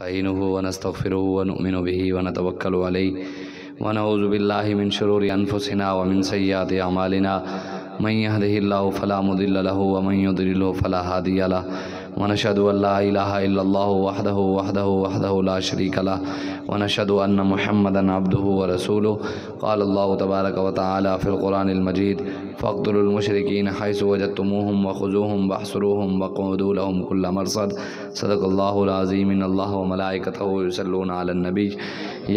नस्तईनुहु व नस्तगफिरुहु व नुमिनु बिही व नतवक्कलु अलैहि व नऊज़ु बिल्लाहि मिन शुरूरि अनफुसिना व मिन सय्यिआति अमालिना मन यहदिहिल्लाहु फला मुदिल्ल लहु व मन युद्लिल्हु फला हादिय लहु व नशहदु अल्ला इलाहा इल्लल्लाहु वहदहु ला शरीका लहु व नशहदु अन्न मुहम्मदन अब्दुहु व रसूलुहु क़ाल अल्लाहु तबारक व तआला फ़िल क़ुरानिल मजीद फ़क़्तुलुल मुशरिकीन हैसु वजदतुमूहुम वख़ुज़ूहुम वहसुरूहुम वक़ऊदू लहुम कुल्ल मरसद सदक़ल्लाहुल अज़ीम इन्नल्लाह व मलाइकतहु युसल्लूना अलन नबी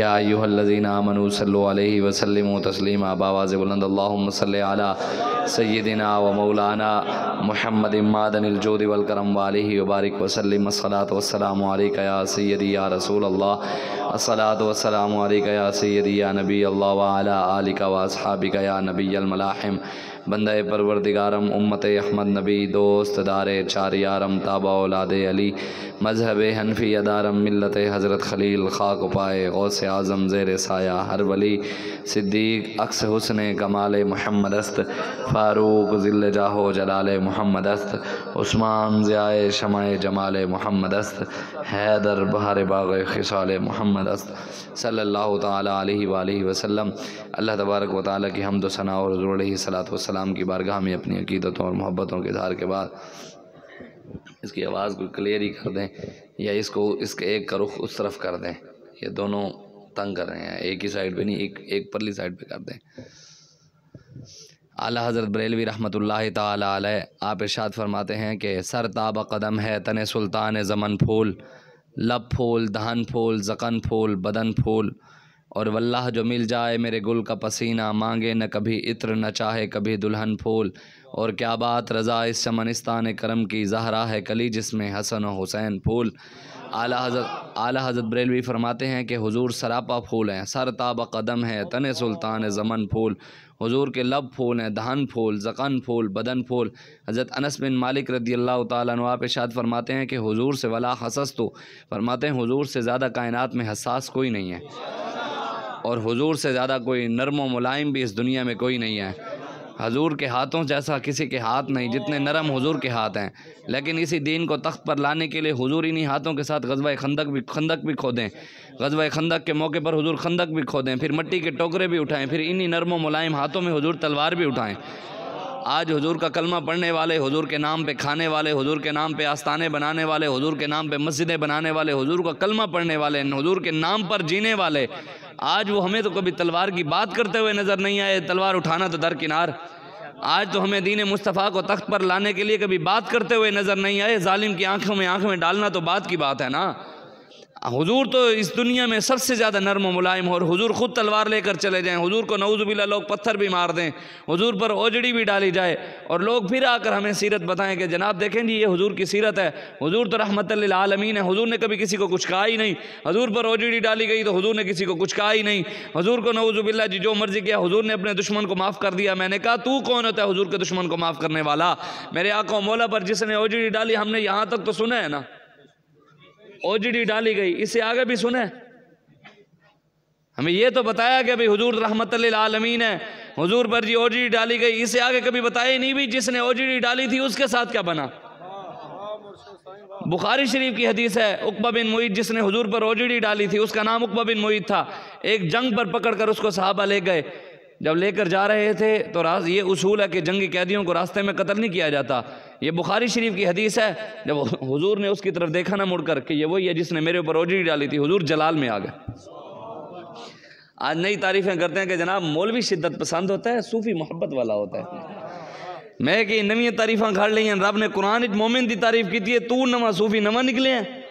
या अय्युहल्लज़ीना आमनू सल्लु अलैहि व सल्लिमू तस्लीमा बावाज़ बुलंद अल्लाहुम्म सल्लि अला सय्यिदिना व मौलाना मुहम्मदिन मादनिल जूदि वल करम व आलिहि व बारिक व सल्लिम अस्सलातु वस्सलामु अलैका या सय्यदी या रसूल अल्लाह अस्सलातु वस्सलामु अलैका या सय्यदी या नबी अल्लाह व अला आलिका व अस्हाबिका या नबिय्यल मलाहिम बंदे परवरदिगारम उम्मत अहमद नबी दोस्त दारे चार यारम ताबा औलादे अली मजहब हनफी अदारम मिल्लत हज़रत खलील खाक पाए गौस आज़म ज़ेर साया हर वली सिद्दीक अक्स हुस्न कमाल मोहम्मद अस्त फ़ारूक ज़िल्ल जाहो जलाल मोहम्मद अस्त उस्मान ज़ियाए शमाए जमाल मोहम्मद अस्त हैदर बहार बाग़ खिसाल मोहम्मद अस्त सल्लल्लाहु ताला अलैहि वालिहि वसल्लम। अल्लाह तबारक व तआला की हम्द व सना और हुज़ूर अलैहिस्सलातु वस्सलाम की बारगाह में अपनी अक़ीदतों और मोहब्बतों के इज़हार के बाद इसकी आवाज़ को क्लियर ही कर दें या इसके एक का रुख उस तरफ कर दें। ये दोनों तंग कर रहे हैं, एक ही साइड पे नहीं, एक परली साइड पे कर दें। आला हज़रत बरेलवी रहमतुल्लाहि ताला अलैह आप इरशाद फरमाते हैं कि सर ताब कदम है तने सुल्तान ज़मन फूल, लब फूल दहन फूल ज़क़न फूल बदन फूल, और वल्लाह जो मिल जाए मेरे गुल का पसीना, मांगे न कभी इत्र न चाहे कभी दुल्हन फूल। और क्या बात रज़ा इस चमनिस्तान करम की, ज़हरा है कली जिसमें हसन व हुसैन फूल। आला हज़रत बरेलवी फरमाते हैं कि हुजूर सरापा फूल हैं, सर ताब कदम है तने सुल्तान ज़मन फूल, हुजूर के लब फूल हैं दहन फूल ज़क़न फूल बदन फूल। हज़रत अनस बिन मालिक रदियल्लाहु ताला अन्हु आप इरशाद फरमाते हैं कि हुजूर से वला हसस तो फरमाते हैं हुजूर से ज़्यादा कायनात में हसास कोई नहीं है और हुजूर से ज़्यादा कोई नरम व मुलायम भी इस दुनिया में कोई नहीं है। हजूर के हाथों जैसा किसी के हाथ नहीं, जितने नरम हुजूर के हाथ हैं। लेकिन इसी दीन को तख्त पर लाने के लिए हुजूर इन्हीं हाथों के साथ गज़वा खंदक भी खोदें, गज़वा खंदक के मौके पर हुजूर खंदक भी खोदें, फिर मिट्टी के टोकरे भी उठाएं, फिर इन्हीं नरम व मुलायम हाथों में हुजूर तलवार भी उठाएं। आज हुजूर का कलमा पढ़ने वाले, हुजूर के नाम पे खाने वाले, हुजूर के नाम पे आस्ताने बनाने वाले, हुजूर के नाम पे मस्जिदें बनाने वाले, हुजूर का कलमा पढ़ने वाले, हुजूर के नाम पर जीने वाले, आज वो हमें तो कभी तलवार की बात करते हुए नज़र नहीं आए, तलवार उठाना तो दरकिनार। आज तो हमें दीन मुस्तफ़ा को तख्त पर लाने के लिए कभी बात करते हुए नज़र नहीं आए, जालिम की आंखों में डालना तो बात की बात है ना। हुजूर तो इस दुनिया में सबसे ज़्यादा नरम व मुलायम हो, और हुजूर ख़ुद तलवार लेकर चले जाएं, हुजूर को नऊज़ुबिल्लाह लोग पत्थर भी मार दें, हुजूर पर ओजड़ी भी डाली जाए, और लोग फिर आकर हमें सीरत बताएं कि जनाब देखें जी ये हुजूर की सीरत है, हुजूर तो रहमतुल लिल आलमीन है, हुजूर ने कभी किसी को कुछ कहा ही नहीं, हुजूर पर ओजड़ी डाली गई तो हुजूर ने किसी को कुछ कहा ही नहीं, हुजूर को नऊज़ुबिल्लाह जी जो मर्जी किया, हुजूर ने अपने दुश्मन को माफ़ कर दिया। मैंने कहा तू कौन होता है हुजूर के दुश्मन को माफ़ करने वाला? मेरे आका मौला पर जिसने ओजड़ी डाली हमने यहाँ तक तो सुना है ना, ओजड़ी डाली गई, इससे आगे भी सुने? हमें ये तो बताया कि भाई हुजूर रहमतुल लिल आलमीन है, हुजूर पर जी ओजड़ी डाली गई, इससे आगे कभी बताया ही नहीं भी जिसने ओजड़ी डाली थी उसके साथ क्या बना। बुखारी शरीफ की हदीस है, उक़बा बिन मुईत जिसने हुजूर पर ओजड़ी डाली थी उसका नाम उक़बा बिन मुईत था। एक जंग पर पकड़कर उसको सहाबा ले गए, जब लेकर जा रहे थे तो ये उसूल है कि जंगी कैदियों को रास्ते में कत्ल नहीं किया जाता। ये बुखारी शरीफ की हदीस है। जब हुजूर ने उसकी तरफ देखा ना मुड़कर कि ये वही है जिसने मेरे ऊपर ओजड़ी डाली थी, हुजूर जलाल में आ गए। आज नई तारीफ़ें करते हैं कि जनाब मौलवी शिद्दत पसंद होता है, सूफ़ी मोहब्बत वाला होता है। मैं कि नवी तारीफ़ा घड़ ली हैं, रब ने कुरान मोमिन की तारीफ़ की है, तू नवा सूफ़ी नवा निकले हैं।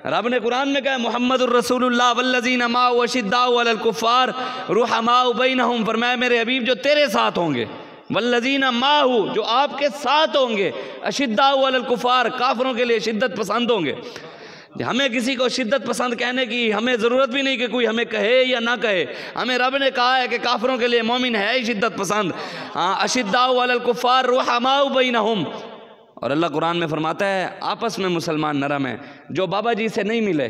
रब ने कुरान में कहा मुहम्मदुर रसूलुल्लाह वल्लज़ीना माअहु अशिद्दाउ अलल कुफ़्फ़ार रुहमाउ बैनहुम, फरमाया मेरे हबीब जो तेरे साथ होंगे, वल्लज़ीना माअहु जो आपके साथ होंगे, अशिद्दाउ अलल कुफ़्फ़ार काफिरों के लिए शिद्दत पसंद होंगे। हमें किसी को शिद्दत पसंद कहने की हमें ज़रूरत भी नहीं कि कोई हमें कहे या ना कहे, हमें रब ने कहा है कि काफिरों के लिए मोमिन है ही शिद्दत पसंद। हाँ, अशिद्दाउ अलल कुफ़्फ़ार रुहमाउ बैनहुम, और अल्लाह कुरान में फरमाता है आपस में मुसलमान नरम है। जो बाबा जी से नहीं मिले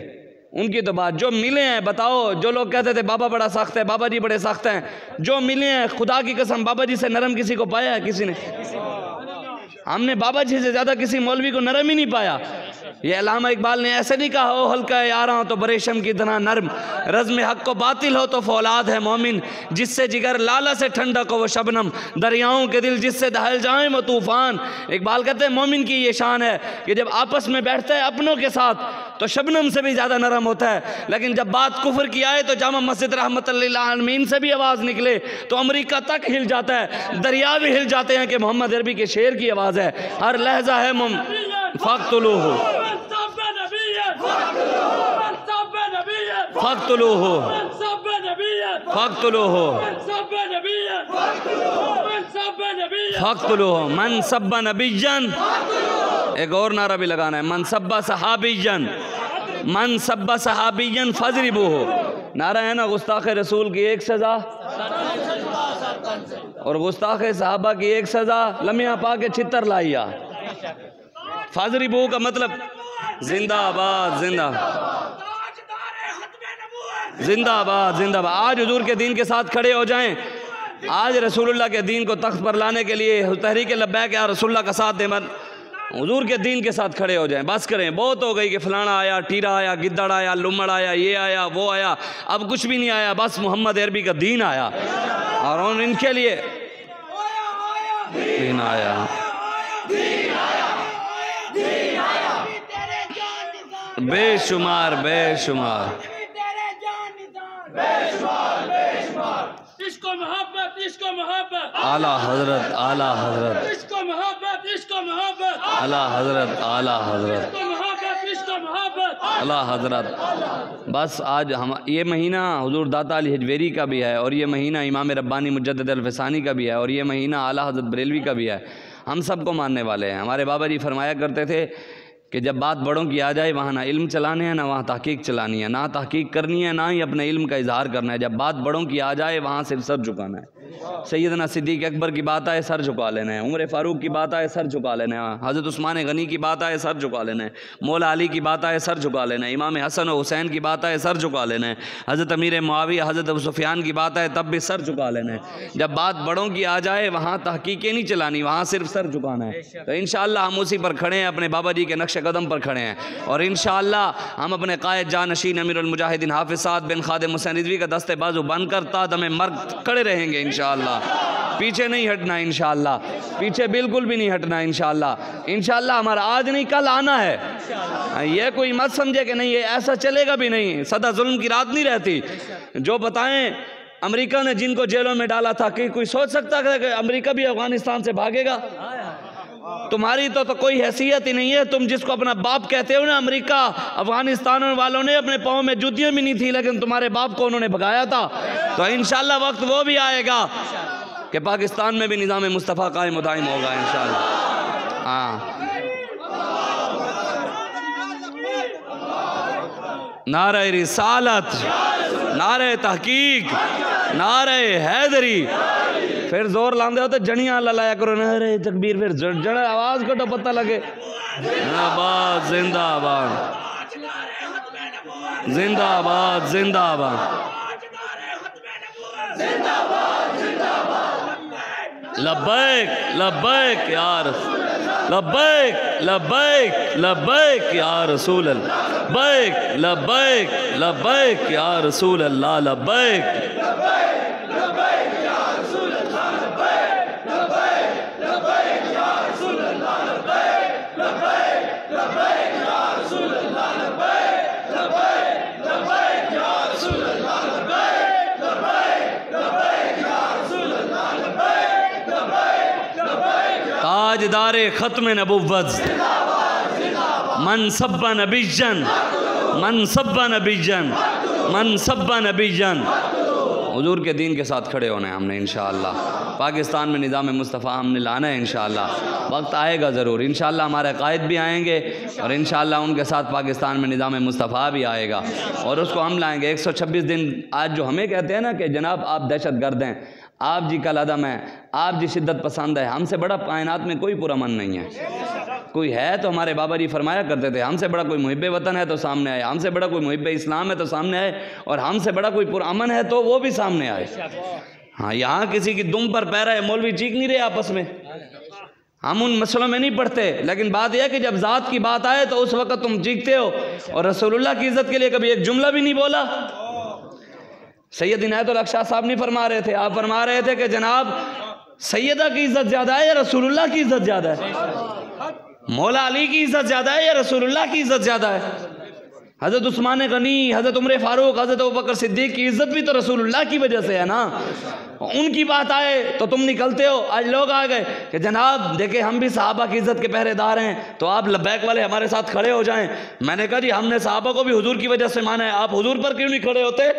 उनकी तो बात, जो मिले हैं बताओ, जो लोग कहते थे बाबा बड़ा सख्त है, बाबा जी बड़े सख्त हैं, जो मिले हैं खुदा की कसम बाबा जी से नरम किसी को पाया है? किसी ने? हमने बाबा जी से ज़्यादा किसी मौलवी को नरम ही नहीं पाया। ये अल्लामा इकबाल ने ऐसे नहीं कहा हो हल्का यारा तो बरेशम की तरह नरम, रज़्म हक को बातिल हो तो फौलाद है मोमिन, जिससे जिगर लाला से ठंडक हो वो शबनम, दरियाओं के दिल जिससे दहल जाएं वो तूफ़ान। इकबाल कहते हैं मोमिन की ये शान है कि जब आपस में बैठता है अपनों के साथ तो शबनम से भी ज़्यादा नरम होता है, लेकिन जब बात कुफ्र की आए तो जामा मस्जिद रहमतुल लिल आलमीन से भी आवाज़ निकले तो अमेरिका तक हिल जाता है, दरिया भी हिल जाते हैं कि मोहम्मद अरबी के शेर की आवाज़ है। हर लहजा है फ़क़्तुलूहु फ़क़्तुलूहु फ़क़्तुलूहु फ़क़्तुलूहु मन सब्बा नबिय्यन। एक और नारा भी लगाना है, मन सब्बा सहाबिय्यन, मन सब्बा सहाबिय्यन फज़रिबूहु। नारा है ना, गुस्ताख़ रसूल की एक सज़ा और गुस्ताख़ सहाबा की एक सज़ा, लम्हा पा के छितर लाइया। फज़रिबूहु का मतलब जिंदाबाद जिंदाबाद जिंदाबाद। आज हुजूर के दीन के साथ खड़े हो जाएं, आज रसूलुल्लाह के दीन को तख्त पर लाने के लिए तहरीक लब्बैक या रसूलुल्लाह का साथ दें, हुजूर के दीन के साथ खड़े हो जाएं। बस करें, बहुत हो गई कि फलाना आया, टीरा आया, गिद्दड़ आया, लुम्मड़ आया, ये आया, वो आया, अब कुछ भी नहीं आया, बस मोहम्मद अरबी का दीन आया और इनके लिए दीन आया। बेशुमार बेशुमार इसको मोहब्बत, इसको मोहब्बत, आला हजरत, आला हजरत, इसको मोहब्बत, इसको मोहब्बत, आला हजरत, आला हजरत, इसको मोहब्बत, इसको मोहब्बत, आला हजरत। बस आज हम ये महीना हुजूर दाता अली हजवेरी का भी है और ये महीना इमाम रब्बानी मुजद्दिद अल-फ़सानी का भी है और ये महीना आला हजरत बरेलवी का भी है। हम सबको मानने वाले हैं। हमारे बाबा जी फरमाया करते थे कि जब बात बड़ों की आ जाए वहाँ ना इल्म चलाने हैं ना वहाँ तहकीक चलानी है, ना तहकीक करनी है ना ही अपने इल्म का इजहार करना है। जब बात बड़ों की आ जाए वहाँ सिर्फ सर झुकाना है। सैयदना सिद्दीक़ अकबर की बात आए सर झुका लेना है, उमर फ़ारूक की बात आए सर झुका लेना है, हज़रत उस्मान गनी की बात आए सर झुका लेना है, मौला अली की बात आए सर झुका लेना है, इमाम हसन और हुसैन की बात आए सर झुका लेना है, हज़रत अमीर मुआविया हज़रत अबू सुफ़ियान की बात आए तब भी सर झुका लेना है। जब बात बड़ों की आ जाए वहाँ तहकीकें नहीं चलानी, वहाँ सिर्फ सर झुकाना है। तो इंशाअल्लाह हम उसी पर खड़े हैं, अपने बाबा जी के नक्श कदम पर खड़े हैं और इंशाअल्लाह हम अपने कायद जानशीन अमीरुल मुजाहिदीन हाफिज़ साद बिन खादिम हुसैन रिज़वी का दस्ते बाजू बनकर तादमे मर्द खड़े रहेंगे इंशाअल्लाह। पीछे नहीं हटना इंशाअल्लाह, पीछे बिल्कुल भी नहीं हटना इंशाअल्लाह। इंशाअल्लाह हमारा आज नहीं कल आना है। ये कोई मत समझे कि नहीं ये ऐसा चलेगा भी नहीं, सदा जुल्म की रात नहीं रहती। जो बताएं अमेरिका ने जिनको जेलों में डाला था, कि कोई सोच सकता था कि अमेरिका भी अफगानिस्तान से भागेगा? तुम्हारी तो कोई हैसियत ही नहीं है। तुम जिसको अपना बाप कहते हो ना, अमेरिका अफगानिस्तान वालों ने अपने पाँव में जूतियाँ भी नहीं थी लेकिन तुम्हारे बाप को उन्होंने भगाया था। तो इंशाअल्लाह वक्त वो भी आएगा कि पाकिस्तान में भी निज़ाम मुस्तफ़ा कायम व दायम होगा इंशाअल्लाह। हाँ, नारे रिसालत, नारे तहकीक, नारे हैदरी। फिर जोर लांदे हो तो जनिया लाया करो, नारे तकबीर। फिर जड़ आवाज़ को तो पता लगे। जिंदाबाद जिंदाबाद जिंदाबाद जिंदाबाद लब्बैक लब्बैक या रसूल, लब्बैक लब्बैक लब्बैक या रसूल अल्लाह, लब्बैक लब्बैक लब्बैक या रसूल अल्लाह, लब्बैक ताजदारे ख़त्म नबुव्वत मन सब्बा नबिय्यन, मन सब्बा नबिय्यन, मन सब्बा नबिय्यन। हुजूर के दीन के साथ खड़े होना है हमने इंशाअल्लाह। पाकिस्तान में निज़ाम मुस्तफ़ा हमने लाना है इंशाअल्लाह। वक्त आएगा ज़रूर इंशाअल्लाह, हमारे कायद भी आएंगे और इंशाअल्लाह उनके साथ पाकिस्तान में निज़ाम मुस्तफ़ा भी आएगा और उसको हम लाएंगे। 126 दिन आज जो हमें कहते हैं ना कि जनाब आप दहशतगर्द हैं, आप जी कल अदम है, आप जी शिद्दत पसंद है, हमसे बड़ा कायनात में कोई पुरअमन नहीं है। कोई है तो हमारे बाबा जी फरमाया करते थे, हमसे बड़ा कोई मुहिब्बे वतन है तो सामने आए, हमसे बड़ा कोई मुहिब्बे इस्लाम है तो सामने आए, और हमसे बड़ा कोई पुरअमन है तो वो भी सामने आए। हाँ, यहाँ किसी की दुम पर पैरा है, मौलवी चीख नहीं रहे आपस में, हम उन मसलों में नहीं पढ़ते, लेकिन बात यह है कि जब ज़ात की बात आए तो उस वक्त तुम चीखते हो, और रसूलुल्लाह की इज़्ज़त के लिए कभी एक जुमला भी नहीं बोला। सैयद इनायतुल हक शाह साहब नहीं फरमा रहे थे, आप फरमा रहे थे कि जनाब सैयदा की इज़्ज़त ज़्यादा है या रसूलुल्लाह की इज़्ज़त ज़्यादा है, मौला अली की इज़्ज़त ज़्यादा है या रसूलुल्लाह की इज़्ज़त ज़्यादा है। हज़रत उस्मान गनी, हज़रत उमर फ़ारूक, हज़रत अबू बकर सिद्दीक़ की इज़्ज़त भी तो रसूलुल्लाह की वजह से है ना। उनकी बात आए तो तुम निकलते हो। आज लोग आ गए कि जनाब देखे हम भी सहाबा की इज़्ज़त के पहरेदार हैं, तो आप लब्बैक वाले हमारे साथ खड़े हो जाएं। मैंने कहा जी हमने सहाबा को भी हुजूर की वजह से माना है, आप हुजूर पर क्यों नहीं खड़े होते,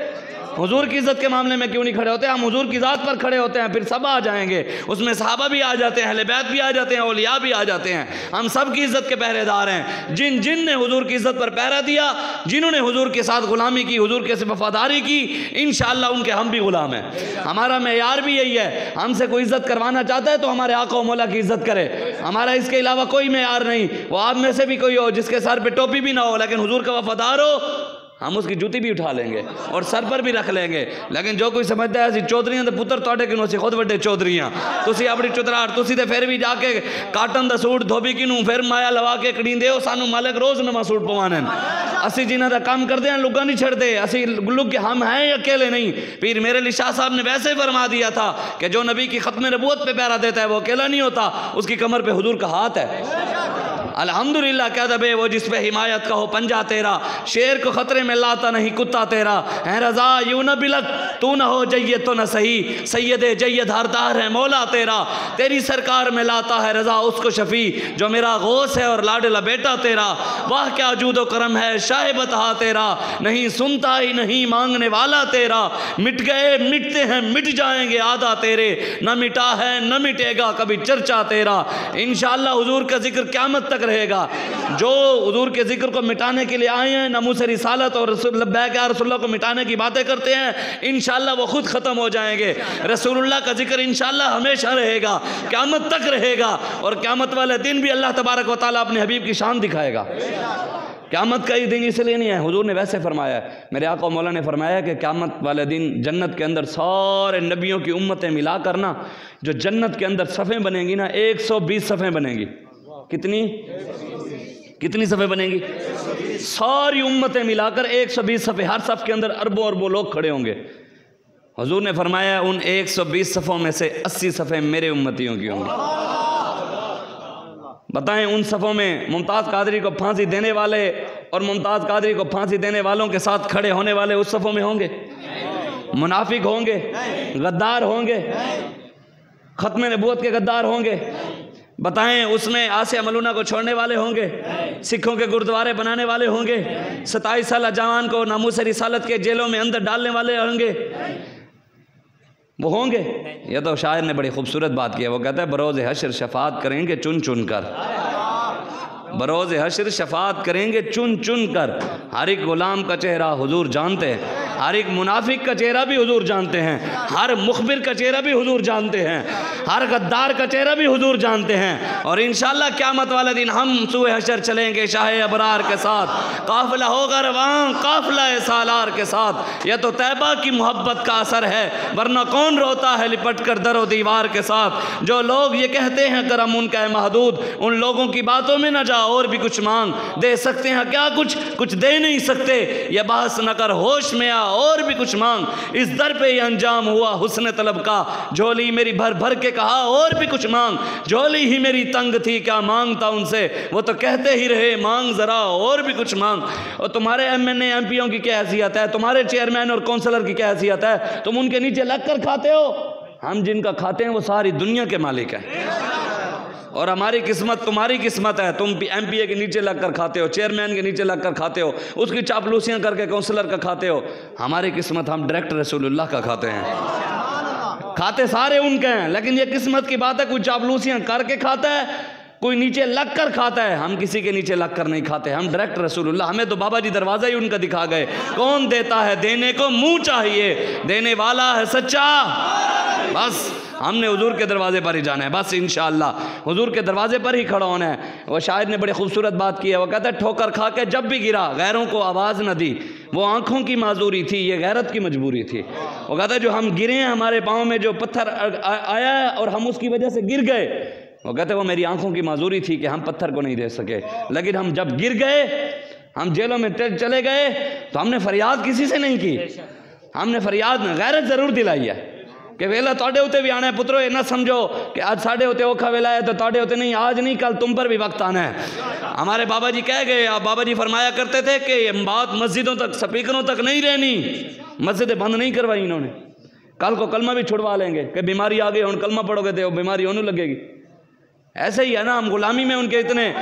हुजूर की इज़्ज़त के मामले में क्यों नहीं खड़े होते। हम हुजूर की ज़ात पर खड़े होते हैं, फिर सब आ जाएंगे, उसमें सहाबा भी आ जाते हैं, अहले बैत भी आ जाते हैं, औलिया भी आ जाते हैं। हम सब की इज़्ज़त के पहरेदार हैं। जिन जिन ने हुजूर की इज़्ज़त पर पहरा दिया, जिन्होंने हुजूर के साथ गुलामी की, हुजूर के से वफादारी की, इंशाअल्लाह उनके हम भी गुलाम हैं। हमारा मेयार भी यही है, हमसे कोई इज़्ज़त करवाना चाहता है तो हमारे आका और मौला की इज़्ज़त करे, हमारा इसके अलावा कोई मेयार नहीं। वो आप में से भी कोई हो जिसके सर पे टोपी भी ना हो, लेकिन हुजूर का वफादार हो, हम उसकी जूती भी उठा लेंगे और सर पर भी रख लेंगे। लेकिन जो कोई समझता है चौधरियां तो पुत्र तोड़े किनों से खुद बड़े चौधरियां, तुसी अपनी चुतराट तुसी तो फिर भी जाके काटन का सूट धोबी किनू फिर माया लवा के कड़ींदे हो। सानू मालिक रोज़ नवा सूट पवाने, असी जिन्हों का काम करते हैं लुगा नहीं छड़ते, असी लुग हम हैं अकेले नहीं। पीर मेरे अली शाह साहब ने वैसे फरमा दिया था कि जो नबी की खत्म नबूवत पे पहरा देता है वो अकेला नहीं होता, उसकी कमर पे हुजूर का हाथ है। अल्हम्दुलिल्लाह क्या दबे वो जिस पे हिमायत का हो पंजा तेरा, शेर को खतरे में लाता नहीं कुत्ता तेरा है। रजा यूं न बिलक तू न हो जय्यद तो न सही, सैयदे जय्यद हरदार है मौला तेरा। तेरी सरकार में लाता है रजा उसको शफी, जो मेरा गौस है और लाडला बेटा तेरा। वाह क्या जूदो करम है शाह बता तेरा, नहीं सुनता ही नहीं मांगने वाला तेरा। मिट गए मिटते हैं मिट जाएंगे आदा तेरे, न मिटा है न मिटेगा कभी चर्चा तेरा। इंशाअल्लाह हुजूर का जिक्र क़यामत तक रहेगा। जो हुजूर के जिक्र को मिटाने के लिए आए हैं, नमूस रिसालत और लब्बैक या रसूलुल्लाह को मिटाने की बातें करते हैं, इंशाअल्लाह वो खुद ख़त्म हो जाएंगे। रसूलुल्लाह का जिक्र इंशाअल्लाह हमेशा रहेगा, क़यामत तक रहेगा। और क़यामत वाले दिन भी अल्लाह तबारक व तआला अपने हबीब की शान दिखाएगा। क़यामत का ही दिन इसलिए नहीं है, हुजूर ने वैसे फरमाया है, मेरे आका मौला ने फरमाया कि क़यामत वाले दिन जन्नत के अंदर सारे नबियों की उम्मतें मिला करना, जो जन्नत के अंदर सफ़ें बनेंगी ना, 120 सफ़ें बनेंगी। कितनी सफ़े बनेंगी? सारी उम्मतें मिलाकर 120 सफ़े, हर सफ़ के अंदर अरबों अरबों लोग खड़े होंगे। हुजूर ने फरमाया उन 120 सफ़ों में से 80 सफ़े मेरे उम्मतियों की होंगी। बताएं उन सफ़ों में मुमताज़ कादरी को फांसी देने वाले और मुमताज़ कादरी को फांसी देने वालों के साथ खड़े होने वाले उस सफ़ों में होंगे? मुनाफिक होंगे, गद्दार होंगे, ख़त्म नबूवत के गद्दार होंगे? बताएं उसमें आसिया मलूना को छोड़ने वाले होंगे, सिखों के गुरुद्वारे बनाने वाले होंगे, 27 साल जवान को नामूस रिसालत के जेलों में अंदर डालने वाले होंगे? वो होंगे? ये तो शायर ने बड़ी खूबसूरत बात की है, वो कहता है बरोज़ हश्र शफात करेंगे चुन चुन कर, बरोज़ हश्र शफात करेंगे चुन चुन कर। हर एक गुलाम का चेहरा हुजूर जानते हैं, हर एक मुनाफिक का चेहरा भी हुजूर जानते हैं, हर मुखबिर का चेहरा भी हुजूर जानते हैं, हर गद्दार का चेहरा भी हुजूर जानते हैं। और इंशाअल्लाह क़यामत वाले दिन हम सूए हशर चलेंगे शाह अबरार के साथ, काफ़िला होगा रवां काफ़िला सालार के साथ। यह तो तैबा की मोहब्बत का असर है, वरना कौन रोता है लिपट कर दरो दीवार के साथ। जो लोग ये कहते हैं करम उनका है महदूद, उन लोगों की बातों में न जा और भी कुछ मांग, दे सकते हैं क्या कुछ दे नहीं सकते, यह बहस न कर होश में आ और भी कुछ मांग। इस दर पे ये अंजाम हुआ हुस्न तलब का, झोली मेरी भर भर के कहा और भी कुछ मांग। झोली ही मेरी तंग थी क्या मांगता उनसे, वो तो कहते ही रहे मांग जरा और भी कुछ मांग। और तुम्हारे MNA MPओं की क्या हैसियत है, तुम्हारे चेयरमैन और काउंसलर की क्या हैसियत है, तुम उनके नीचे लग कर खाते हो। हम जिनका खाते हैं वो सारी दुनिया के मालिक हैं। और हमारी किस्मत तुम्हारी किस्मत है, तुम MPA के नीचे लगकर खाते हो, चेयरमैन के नीचे लगकर खाते हो, उसकी चापलूसियाँ करके काउंसलर का खाते हो। हमारी किस्मत हम डायरेक्ट रसूलुल्लाह का खाते हैं। खाते सारे उनके हैं, लेकिन ये किस्मत की बात है, कोई चापलूसियाँ करके खाता है, कोई नीचे लग कर खाता है। हम किसी के नीचे लग कर नहीं खाते, हम डायरेक्ट रसूलुल्लाह। हमें तो बाबा जी दरवाज़ा ही उनका दिखा गए। कौन देता है देने को मुँह चाहिए, देने वाला है सच्चा। बस हमने हुजूर के दरवाजे पर ही जाना है, बस इंशाअल्लाह हुजूर के दरवाजे पर ही खड़ा होना है। वो शायर ने बड़ी खूबसूरत बात की है, वो कहता है ठोकर खा के जब भी गिरा गैरों को आवाज़ न दी, वो आँखों की माजूरी थी, ये गैरत की मजबूरी थी। वो कहता है जो हम गिरे हैं, हमारे पाँव में जो पत्थर आया है और हम उसकी वजह से गिर गए, वो कहते वो मेरी आंखों की माजूरी थी कि हम पत्थर को नहीं दे सके, लेकिन हम जब गिर गए, हम जेलों में चले गए, तो हमने फरियाद किसी से नहीं की, हमने फरियाद गैरत ज़रूर दिलाई है कि वेला तोड़े होते भी आना है पुत्रो, ये ना समझो कि आज साढ़े होते औखा वेला है तो तोड़े होते नहीं, आज नहीं कल तुम पर भी वक्त आना है। हमारे बाबा जी कह गए, आप बाबा जी फरमाया करते थे कि ये बात मस्जिदों तक, स्पीकरों तक नहीं रहनी, मस्जिदें बंद नहीं करवाई इन्होंने, कल को कलमा भी छुड़वा लेंगे कि बीमारी आ गई, हम कलमा पढ़ोगे तो बीमारी होने लगेगी। ऐसे ही है ना, हम गुलामी में उनके इतने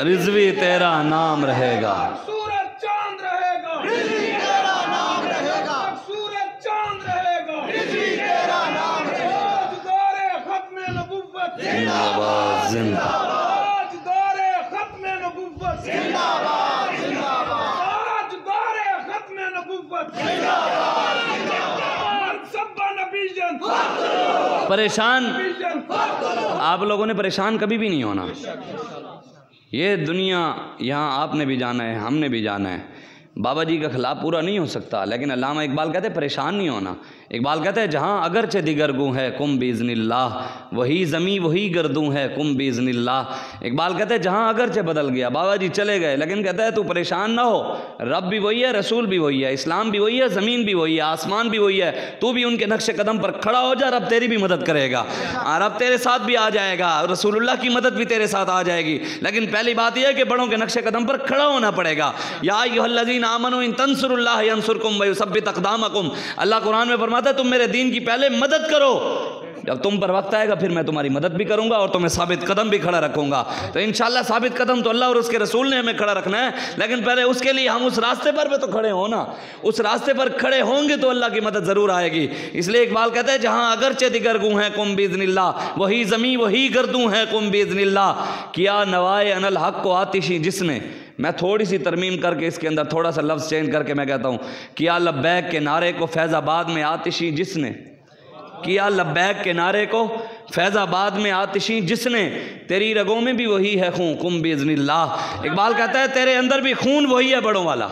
रिजवी तेरा नाम रहेगा, सूरज चांद रहेगा, रिजवी तेरा नाम रहेगा, सूरज चांद रहेगा, रिजवी तेरा नाम रहेगा। आज दौरे खत्मे नबुव्वत जिंदाबाद जिंदाबाद, आज दौरे खत्मे नबुव्वत जिंदाबाद जिंदाबाद, आज दौरे खत्मे नबुव्वत जिंदाबाद जिंदाबाद। सब नबीजन परेशान आप लोगों ने परेशान कभी भी नहीं होना। ये दुनिया, यहाँ आपने भी जाना है, हमने भी जाना है, बाबा जी का खिलाफ पूरा नहीं हो सकता, लेकिन अल्लामा इकबाल कहते हैं परेशान नहीं होना। इकबाल कहते हैं जहाँ अगरचे दिगरगू है कुम बिज़निल्लाह, वही ज़मी वही गर्दू है कुम बिज़निल्लाह। इकबाल कहते हैं जहाँ अगरचे बदल गया, बाबा जी चले गए, लेकिन कहता है तू परेशान ना हो, रब भी वही है, रसूल भी वही है, इस्लाम भी वही है, ज़मीन भी वही है, आसमान भी वही है, तू भी उनके नक्शे कदम पर खड़ा हो जा, रब तेरी भी मदद करेगा, रब तेरे साथ भी आ जाएगा, रसूलुल्लाह की मदद भी तेरे साथ आ जाएगी। लेकिन पहली बात यह है कि बड़ों के नक्शे कदम पर खड़ा होना पड़ेगा। या अय्युहल्लज़ीना आमनू इन तंसुरुल्लाह यंसुरकुम व युसब्बित अक़दामकुम, अल्लाह कुरान में फरमाता है तुम मेरे दीन की पहले मदद करो, जब तुम पर वक्त आएगा फिर मैं तुम्हारी मदद भी करूंगा और तुम्हें साबित कदम भी खड़ा रखूंगा। तो इंशाल्लाह साबित कदम तो अल्लाह और उसके रसूल ने हमें खड़ा रखना है, लेकिन पहले उसके लिए हम उस रास्ते पर भी तो खड़े हो ना, उस रास्ते पर खड़े होंगे तो अल्लाह की मदद ज़रूर आएगी। इसलिए इकबाल कहते हैं जहाँ अगरचे दिगरगू हैं कुम बिज़निल्लाह, वही ज़मी वही गर्दू हैं कुम बिज़निल्लाह। किया नवाए अनल हक को आतिशी जिसने, मैं थोड़ी सी तरमीम करके इसके अंदर थोड़ा सा लफ्ज़ चेंज करके मैं कहता हूँ, किया लब्बैक के नारे को फैज़ाबाद में आतिशी जिसने, किया लब्बैक के नारे को फैज़ाबाद में आतिशी जिसने, तेरी रगों में भी वही है खून कुम बिज़निल्लाह। इकबाल कहता है तेरे अंदर भी खून वही है बड़ों वाला,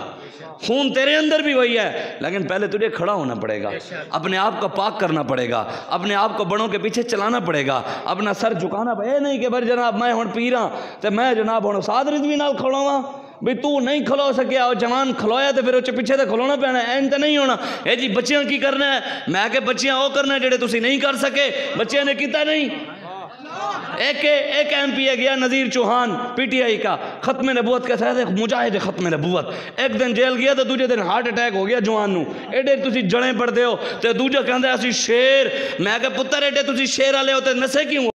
खून तेरे अंदर भी वही है, लेकिन पहले तुझे खड़ा होना पड़ेगा, अपने आप को पाक करना पड़ेगा, अपने आप को बड़ों के पीछे चलाना पड़ेगा, अपना सर झुकाना पड़ेगा। नहीं कि भाई जनाब मैं हुण पी रहा तो मैं जनाब हुण साध रिज़वी नाल खड़ोवां, भी तू नहीं खलो सकिया और जवान खलोया तो फिर उच्च पिछे तो खलोना पैना, एन तो नहीं होना। ए जी बच्चियां की करना है, मैं कि बच्चियां वो करना जेड़े तुसी नहीं कर सके, बच्चियां ने किया नहीं। एक MP गया नज़ीर चौहान PTI का, खत्म नबूवत के साथ मुजाहिद खत्म नबूवत, एक दिन जेल गया तो दूजे दिन हार्ट अटैक हो गया जवान नू, एडे तुसी जड़े पड़ते हो तो दूजा कहंदा असी शेर, मैं कि पुत्तर एडे तुसी शेर वाले हो तो नशे क्यों।